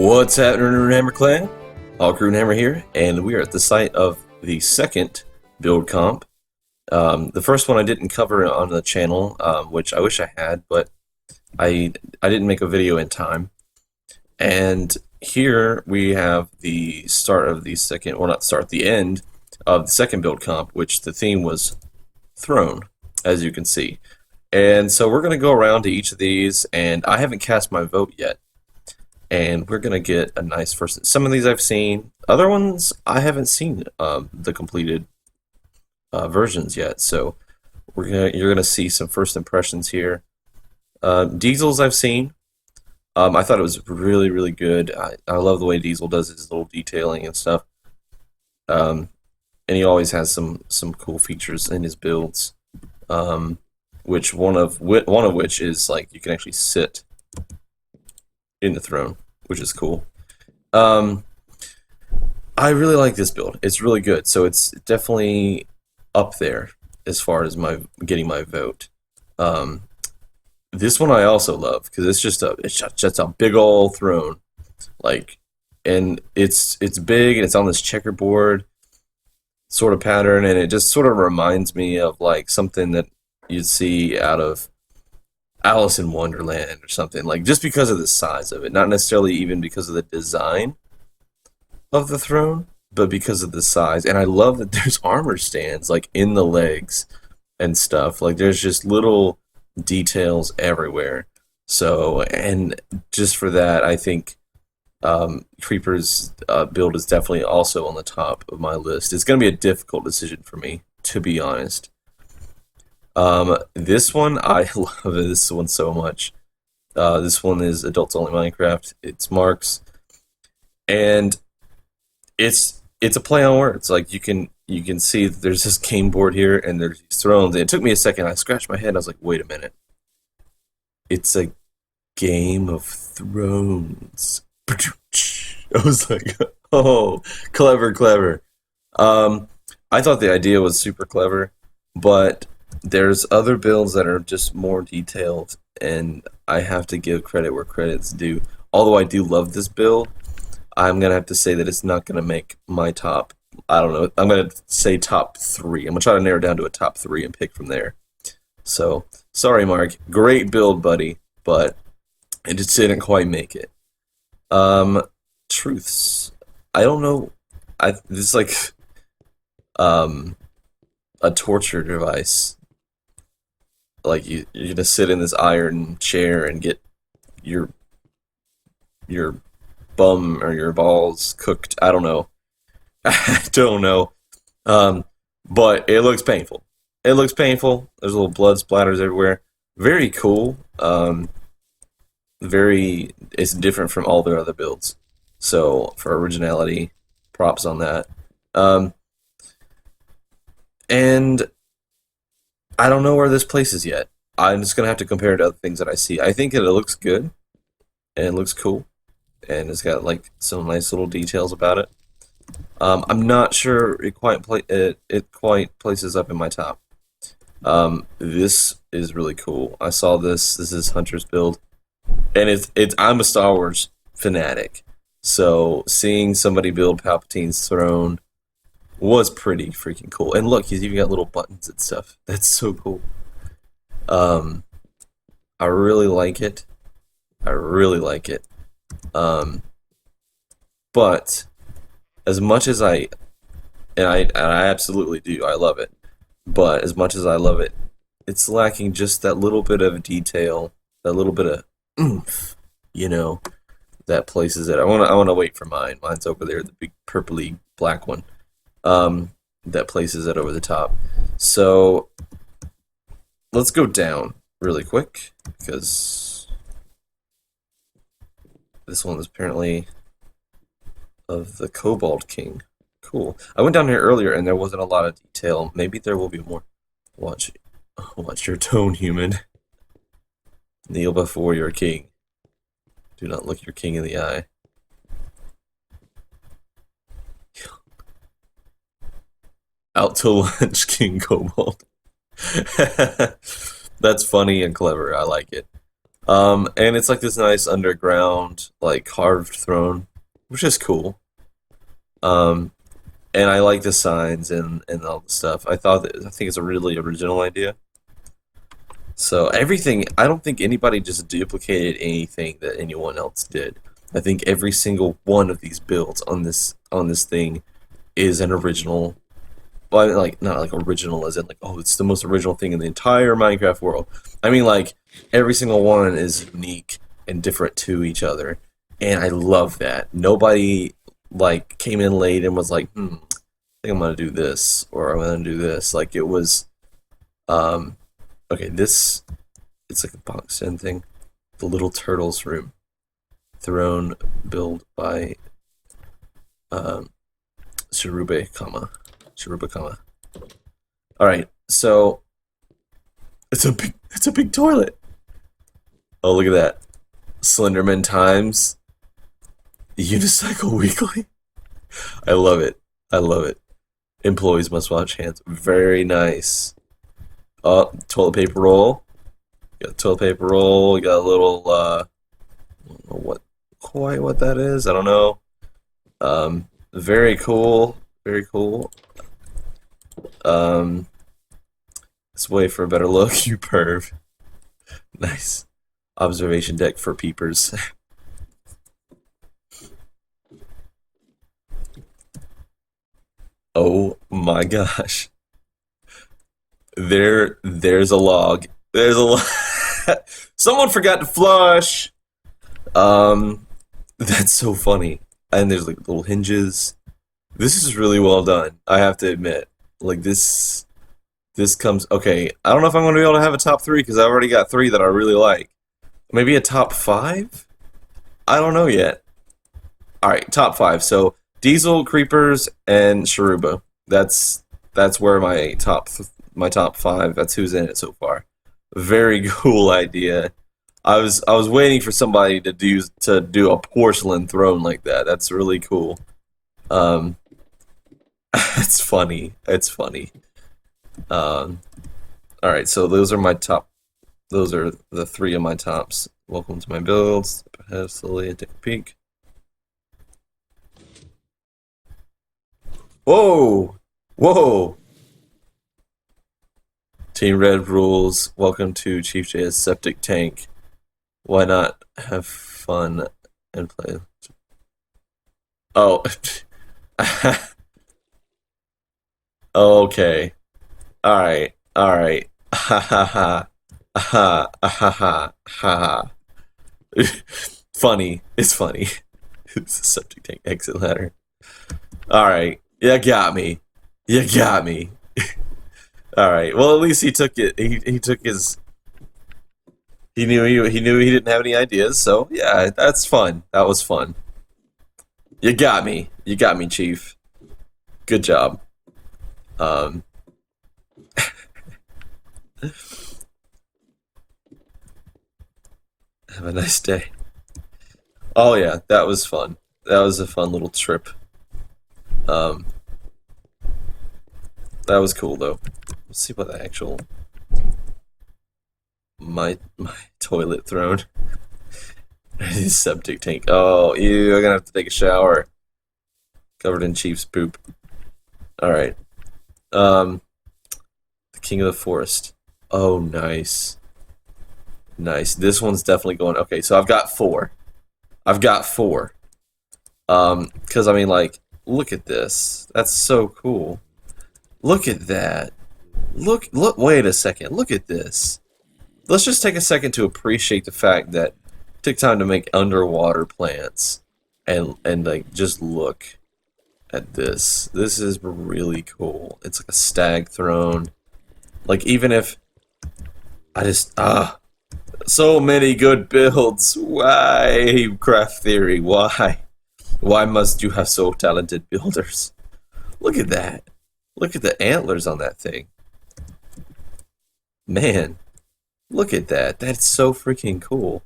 What's happening, Runehammer Clan? Hulk Runehammer here, and we are at the site of the second build comp. The first one I didn't cover on the channel, which I wish I had, but I didn't make a video in time. And here we have the start of the second, well not start, the end of the second build comp, which the theme was Throne, as you can see. And so we're going to go around to each of these, and I haven't cast my vote yet. And we're going to get a nice first. Some of these I've seen. Other ones I haven't seen the completed versions yet. So you're going to see some first impressions here. Diesel's I've seen. I thought it was really, really good. I love the way Diesel does his little detailing and stuff. And he always has some cool features in his builds. Which one of which is like you can actually sit in the throne, which is cool. I really like this build. It's really good. So it's definitely up there as far as getting my vote. This one I also love because it's just a big old throne, and it's big and it's on this checkerboard sort of pattern, and it just sort of reminds me of like something that you'd see out of Alice in Wonderland or something, like just because of the size of it, not necessarily even because of the design of the throne, but because of the size. And I love that there's armor stands like in the legs and stuff. Like there's just little details everywhere. So, and just for that, I think Creeper's build is definitely also on the top of my list. It's going to be a difficult decision for me, to be honest. This one, I love this one so much. This one is Adults Only Minecraft. It's Mark's, and it's a play on words. Like you can see that there's this game board here, and there's these thrones. And it took me a second. I scratched my head. And I was like, wait a minute. It's a Game of Thrones. I was like, oh, clever, clever. I thought the idea was super clever, but there's other builds that are just more detailed, and I have to give credit where credit's due. Although I do love this build, I'm going to have to say that it's not going to make my top, I don't know, I'm going to say top 3. I'm going to try to narrow down to a top 3 and pick from there. So, sorry Mark, great build buddy, but it just didn't quite make it. Truths. I don't know, this is like a torture device. Like you're gonna sit in this iron chair and get your bum or your balls cooked. I don't know. I don't know. But it looks painful. It looks painful. There's little blood splatters everywhere. Very cool. It's different from all their other builds. So for originality, props on that. And I don't know where this places yet. I'm just going to have to compare it to other things that I see. I think that it looks good, and it looks cool, and it's got like some nice little details about it. I'm not sure it quite places up in my top. This is really cool. I saw this. This is Hunter's build, and I'm a Star Wars fanatic, so seeing somebody build Palpatine's throne was pretty freaking cool. And look, he's even got little buttons and stuff. That's so cool. I really like it. I really like it. But as much as I absolutely do, I love it. But as much as I love it, it's lacking just that little bit of detail, that little bit of oomph, that places it. I want to wait for mine. Mine's over there, the big purpley black one. That places it over the top. So let's go down really quick, because this one is apparently of the Cobalt King. Cool. I went down here earlier and there wasn't a lot of detail. Maybe there will be more. Watch your tone, human. Kneel before your king. Do not look your king in the eye. Out to lunch, King Cobalt. That's funny and clever. I like it. And it's like this nice underground, like carved throne, which is cool. Um, and I like the signs and all the stuff. I think it's a really original idea. So everything, I don't think anybody just duplicated anything that anyone else did. I think every single one of these builds on this thing is an original. Well, I mean, like not like original as in like, oh, it's the most original thing in the entire Minecraft world. I mean, like every single one is unique and different to each other, and I love that. Nobody like came in late and was like, I think I'm gonna do this or I'm gonna do this. Like it was, um, okay, this it's like a box end thing. The Little Turtles room, throne built by um, Shirube, Shiruba, All right, so it's a big toilet. Oh, look at that. Slenderman times unicycle weekly. I love it. I love it. Employees must wash hands. Very nice. Oh, toilet paper roll. You got toilet paper roll. You got a little I don't know what quite what that is. I don't know. Very cool. Very cool. Um, let's wait for a better look. You perv. Nice. Observation deck for peepers. Oh my gosh. There's a log. There's a log. Someone forgot to flush. Um, that's so funny. And there's like little hinges. This is really well done. I have to admit. Like this comes okay. I don't know if I'm going to be able to have a top three because I've already got three that I really like. Maybe a top five? I don't know yet. All right, top five. So Diesel, Creepers, and Sharuba. That's where my top five. That's who's in it so far. Very cool idea. I was waiting for somebody to do a porcelain throne like that. That's really cool. Um, it's funny. It's funny. Um, all right, so those are my top. Those are the three of my tops. Welcome to my builds. Step ahead slowly and take a peek. Whoa! Whoa! Team Red rules. Welcome to Chief J's Septic Tank. Why not have fun and play? Oh. Okay. Alright. Alright. Ha ha ha. Ha ha ha ha. Funny. It's funny. It's a Septic Tank exit ladder. Alright. You got me. You got me. Alright. Well, at least he took it. He took his. He knew he didn't have any ideas. So yeah, that's fun. That was fun. You got me. You got me, Chief. Good job. Um. Have a nice day. Oh yeah, that was fun. That was a fun little trip. Um. That was cool though. Let's see what the actual my toilet throne. Septic tank. Oh, ew! I'm gonna have to take a shower. Covered in Chief's poop. All right. Um, the King of the Forest. Oh, nice, nice. This one's definitely going. Okay, so I've got four. I've got four. Because I mean, like, look at this. That's so cool. Look at that. Look. Wait a second. Look at this. Let's just take a second to appreciate the fact that it took time to make underwater plants, and like just look at this. This is really cool. It's like a stag throne. Like even if I just so many good builds. Why craft theory? Why? Why must you have so talented builders? Look at that. Look at the antlers on that thing. Man, look at that. That's so freaking cool.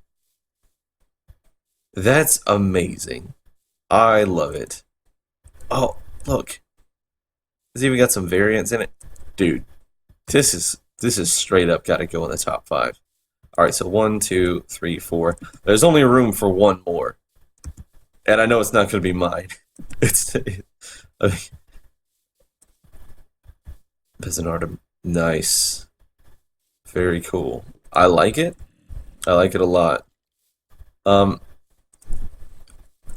That's amazing. I love it. Oh, look. It's even got some variants in it. Dude, this is straight up gotta go in the top five. All right, so 1, 2, 3, 4. There's only room for one more, and I know it's not going to be mine. It's I mean, peasant art. Nice, very cool. I like it. I like it a lot. Um,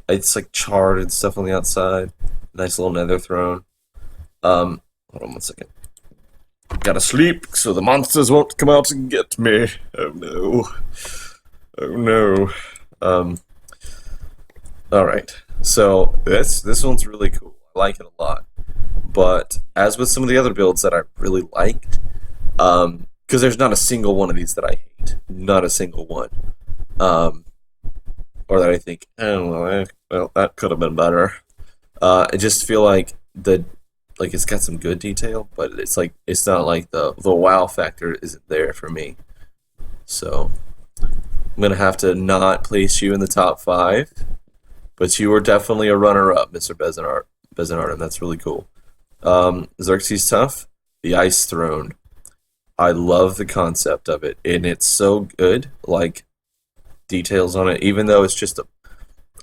it's like charred and stuff on the outside. Nice little nether throne. Hold on one second. Gotta sleep so the monsters won't come out and get me. Oh no. Oh no. Alright. So this one's really cool. I like it a lot. But as with some of the other builds that I really liked, because there's not a single one of these that I hate. Not a single one. Or that I think, oh well, that could have been better. I just feel like it's got some good detail, but it's not like the wow factor isn't there for me. So I'm gonna have to not place you in the top 5, but you were definitely a runner-up, Mr. Bezenart, and that's really cool. Xerxes Tough, the Ice Throne. I love the concept of it, and it's so good. Like details on it, even though it's just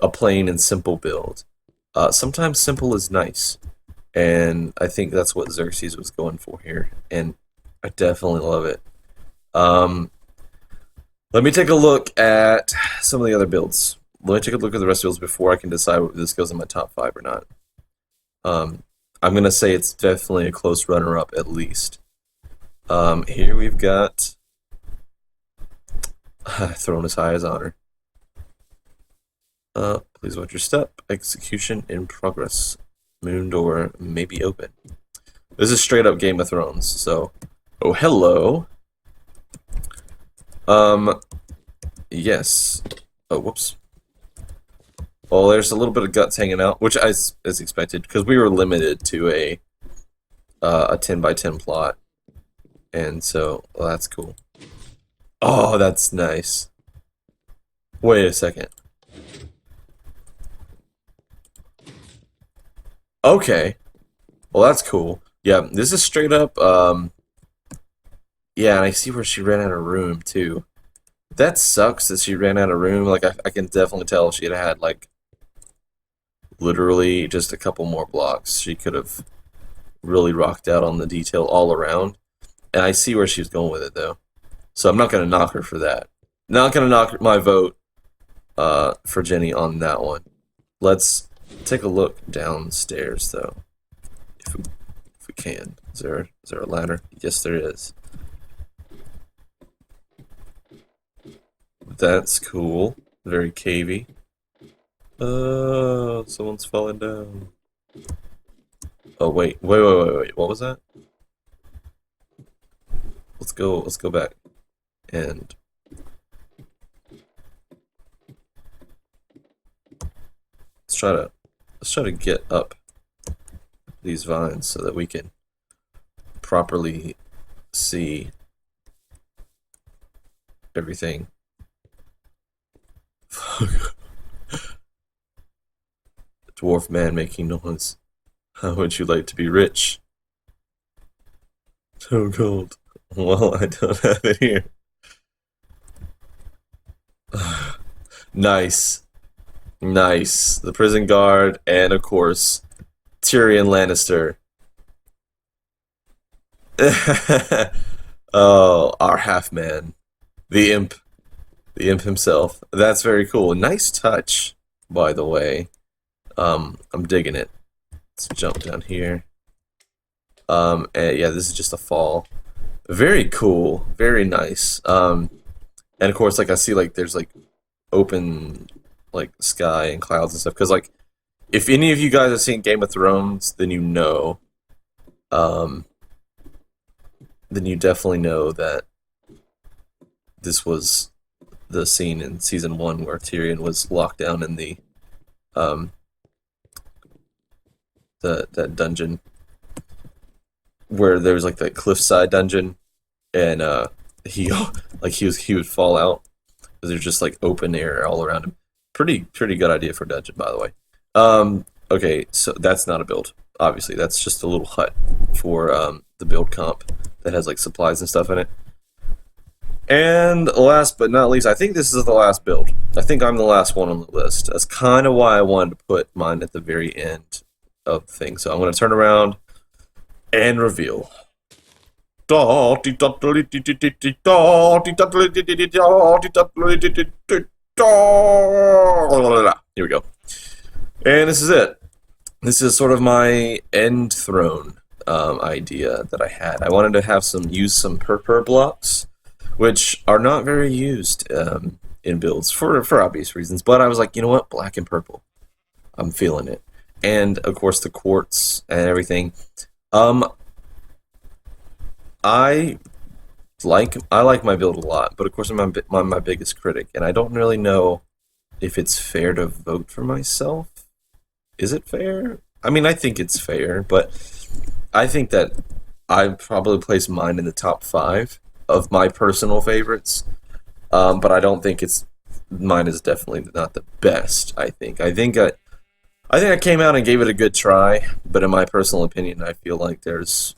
a plain and simple build. Sometimes simple is nice. And I think that's what Xerxes was going for here. And I definitely love it. Let me take a look at some of the other builds. Let me take a look at the rest of the builds before I can decide if this goes in my top 5 or not. I'm going to say it's definitely a close runner-up at least. Here we've got Throne as High as Honor. Please watch your step. Execution in progress. Moon door may be open. This is straight up Game of Thrones, so... Oh, hello! Yes. Oh, whoops. Well, there's a little bit of guts hanging out, which is expected, because we were limited to a 10 by 10 plot. And so, well, that's cool. Oh, that's nice. Wait a second. Okay. Well, that's cool. Yeah, this is straight up, yeah, and I see where she ran out of room, too. That sucks that she ran out of room. Like, I can definitely tell if she had, like, literally just a couple more blocks. She could have really rocked out on the detail all around. And I see where she's going with it, though. So I'm not going to knock her for that. Not going to knock my vote for Jenny on that one. Let's take a look downstairs, though, if we can. Is there a ladder? Yes, there is. That's cool. Very cavey. Oh, someone's falling down. Oh wait. What was that? Let's go back and let's try to get up these vines so that we can properly see everything. Dwarf man making noise. How would you like to be rich? So cold. Well, I don't have it here. Nice. Nice. The prison guard, and of course, Tyrion Lannister. Oh, our half man. The imp. The imp himself. That's very cool. Nice touch, by the way. I'm digging it. Let's jump down here. And yeah, this is just a fall. Very cool. Very nice. And of course, like I see, like there's like open like sky and clouds and stuff. Because like, if any of you guys have seen Game of Thrones, then you know. Then you definitely know that this was the scene in season 1 where Tyrion was locked down in the that dungeon where there was like that cliffside dungeon, and he would fall out because there's just like open air all around him. Pretty good idea for a dungeon, by the way. Okay, so that's not a build. Obviously, that's just a little hut for the build comp that has like supplies and stuff in it. And last but not least, I think this is the last build. I think I'm the last one on the list. That's kind of why I wanted to put mine at the very end of the thing. So I'm going to turn around and reveal. Here we go. And this is it. This is sort of my end throne idea that I had. I wanted to have use some purple blocks, which are not very used in builds for obvious reasons. But I was like, you know what, black and purple, I'm feeling it. And of course the quartz and everything. I like my build a lot, but of course I'm my biggest critic, and I don't really know if it's fair to vote for myself. Is it fair? I mean, I think it's fair, but I think that I probably place mine in the top 5 of my personal favorites. But I don't think mine is definitely not the best. I think I came out and gave it a good try, but in my personal opinion, I feel like there's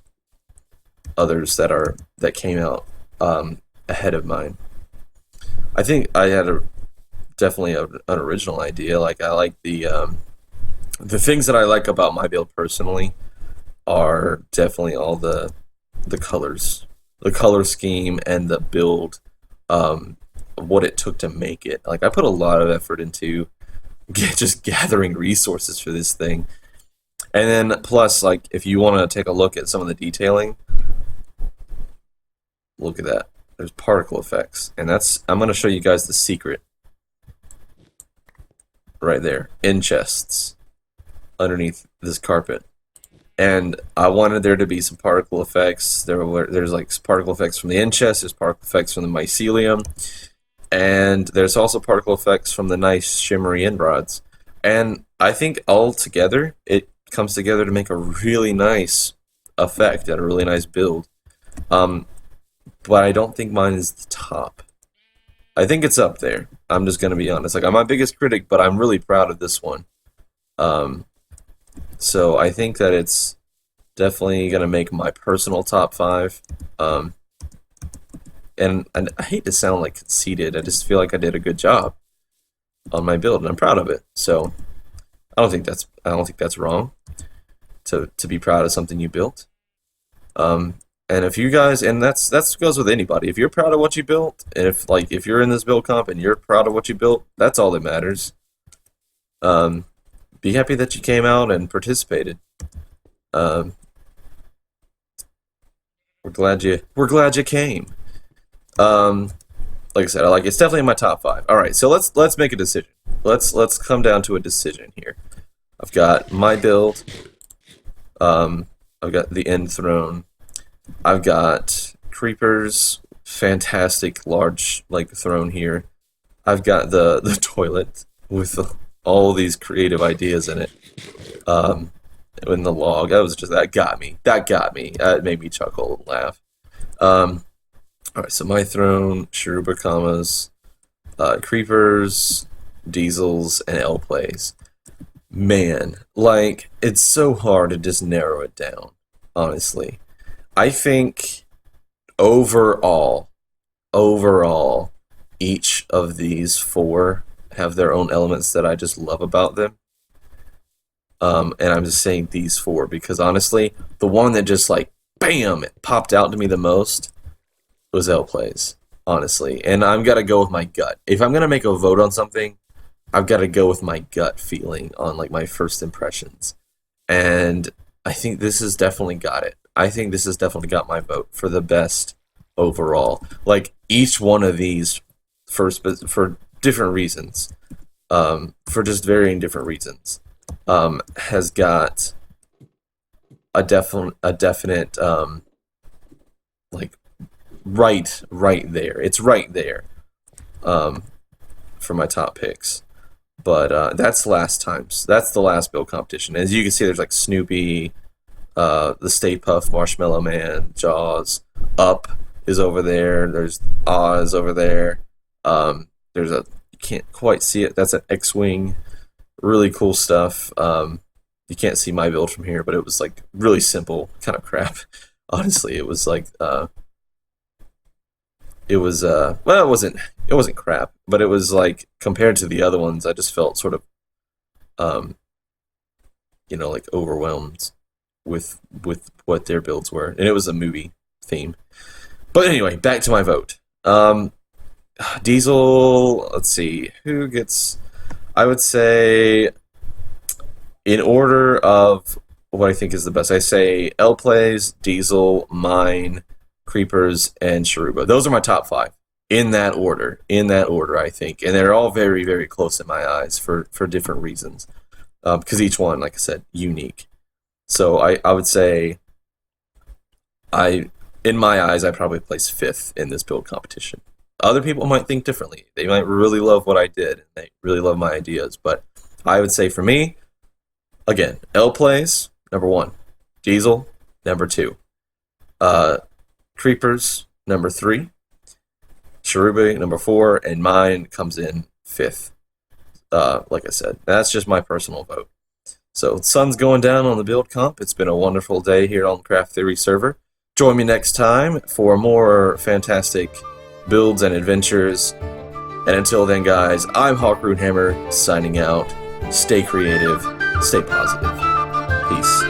others that came out ahead of mine. I think I had definitely an original idea. Like I like the things that I like about my build personally are definitely all the colors, the color scheme, and the build, what it took to make it. Like I put a lot of effort into just gathering resources for this thing, and then plus, like if you want to take a look at some of the detailing, look at that. There's particle effects, and I'm going to show you guys the secret right there in chests underneath this carpet. And I wanted there to be some particle effects. There's like particle effects from the end chest, there's particle effects from the mycelium, and there's also particle effects from the nice shimmery end rods. And I think all together it comes together to make a really nice effect and a really nice build. But I don't think mine is the top. I think it's up there. I'm just gonna be honest. Like I'm my biggest critic, but I'm really proud of this one. So I think that it's definitely gonna make my personal top 5. And I hate to sound like conceited. I just feel like I did a good job on my build, and I'm proud of it. So I don't think that's wrong to be proud of something you built. And if you guys, and that goes with anybody. If you're proud of what you built, and if you're in this build comp and you're proud of what you built, that's all that matters. Be happy that you came out and participated. We're glad you came. Like I said, it's definitely in my top 5. All right, so let's make a decision. Let's come down to a decision here. I've got my build. I've got the end throne. I've got creepers, fantastic large throne here. I've got the toilet with all these creative ideas in it. In the log, that got me. It made me chuckle and laugh. Alright, so my throne, Sharuba commas, creepers, diesels, and L plays. Man, it's so hard to just narrow it down, honestly. I think overall, each of these 4 have their own elements that I just love about them. And I'm just saying these 4 because honestly, the one that just bam, it popped out to me the most was L plays, honestly. And I'm gotta go with my gut. If I'm gonna make a vote on something, I've got to go with my gut feeling on my first impressions. And I think this has definitely got it. I think this has definitely got my vote for the best overall. Each one of these for different reasons, for just varying different reasons, has got a definite right there. It's right there for my top picks. But that's the last build competition. As you can see, there's Snoopy, the Stay Puft, Marshmallow Man, Jaws, Up is over there. There's Oz over there. There's you can't quite see it. That's an X-Wing. Really cool stuff. You can't see my build from here, but it was really simple kind of crap. Honestly, it was it was well, it wasn't crap, but it was like compared to the other ones, I just felt sort of um, like overwhelmed with what their builds were, and it was a movie theme. But anyway, back to my vote. Diesel. Let's see who gets. I would say in order of what I think is the best. I say L plays, Diesel, mine, Creepers, and Sharuba. Those are my top five in that order. In that order, I think, and they're all very, very close in my eyes for different reasons. Because each one, like I said, unique. So I would say in my eyes, I probably place fifth in this build competition. Other people might think differently. They might really love what I did. And they really love my ideas. But I would say for me, again, L plays, number one. Diesel, number two. Creepers, number three. Cherubi, number four. And mine comes in fifth. Like I said, that's just my personal vote. So, sun's going down on the build comp. It's been a wonderful day here on the Craft Theory server. Join me next time for more fantastic builds and adventures. And until then, guys, I'm Hawk Runehammer signing out. Stay creative, stay positive. Peace.